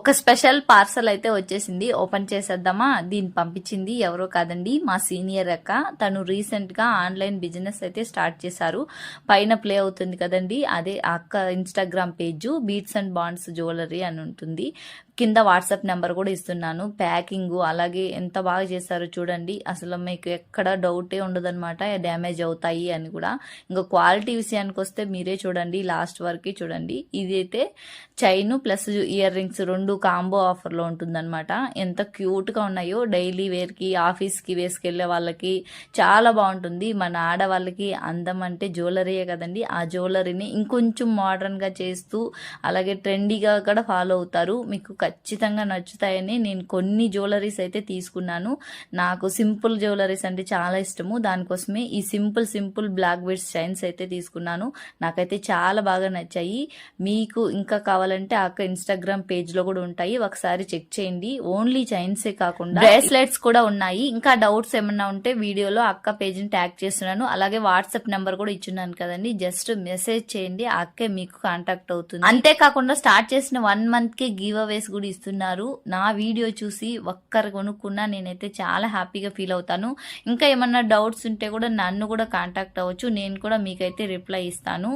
ఒక special parcel అయితే వచ్చేసింది. ఓపెన్ చేసేద్దామా? దీన్ని పంపించింది ఎవరో కాదండి, మా సీనియర్ అక్క. తను రీసెంట్ గా ఆన్లైన్ బిజినెస్ అయితే స్టార్ట్ చేశారు. పైన ప్లే అవుతుంది కదండి, అదే అక్క Instagram page beats and bonds jewellery అని ఉంటుంది. కింద వాట్సాప్ నెంబర్ కూడా ఇస్తున్నాను. ప్యాకింగ్ అలాగే ఎంత బాగా చేశారో చూడండి. అసలు మీకు ఎక్కడ డౌటే ఉండదన్నమాట డ్యామేజ్ అవుతాయి అని కూడా. ఇంకా క్వాలిటీ విషయానికి వస్తే మీరే చూడండి, లాస్ట్ వరకు చూడండి. ఇదైతే చైన్ ప్లస్ ఇయర్ రింగ్స్ రెండు కాంబో ఆఫర్లో ఉంటుందన్నమాట. ఎంత క్యూట్గా ఉన్నాయో, డైలీ వేర్కి ఆఫీస్కి వేసుకెళ్లే వాళ్ళకి చాలా బాగుంటుంది. మన ఆడవాళ్ళకి అందం అంటే జ్యువెలరీయే కదండి. ఆ జ్యువెలరీని ఇంకొంచెం మోడర్న్గా చేస్తూ అలాగే ట్రెండీగా కూడా ఫాలో అవుతారు. మీకు ఖచ్చితంగా నచ్చుతాయని నేను కొన్ని జ్యువెలరీస్ అయితే తీసుకున్నాను. నాకు సింపుల్ జ్యువెలరీస్ అంటే చాలా ఇష్టము. దానికోసమే ఈ సింపుల్ బ్లాక్ బీడ్స్ చైన్స్ అయితే తీసుకున్నాను. నాకైతే చాలా బాగా నచ్చాయి. మీకు ఇంకా కావాలంటే అక్క ఇన్స్టాగ్రామ్ పేజ్ లో కూడా ఉంటాయి, ఒకసారి చెక్ చేయండి. ఓన్లీ చైన్సే కాకుండా బ్రేస్లెట్స్ కూడా ఉన్నాయి. ఇంకా డౌట్స్ ఏమన్నా ఉంటే వీడియోలో అక్క పేజ్ ని ట్యాగ్ చేస్తున్నాను. అలాగే వాట్సాప్ నెంబర్ కూడా ఇచ్చున్నాను కదండి, జస్ట్ మెసేజ్ చేయండి, ఆ అక్కే మీకు కాంటాక్ట్ అవుతుంది. అంతేకాకుండా స్టార్ట్ చేసిన 1 month కి గివ్ అవేస్ కూడా ఇస్తున్నారు. నా వీడియో చూసి ఒక్కరు కొనుక్కున్నా నేనైతే చాలా హ్యాపీగా ఫీల్ అవుతాను. ఇంకా ఏమన్నా డౌట్స్ ఉంటే కూడా నన్ను కూడా కాంటాక్ట్ అవ్వచ్చు, నేను కూడా మీకైతే రిప్లై ఇస్తాను.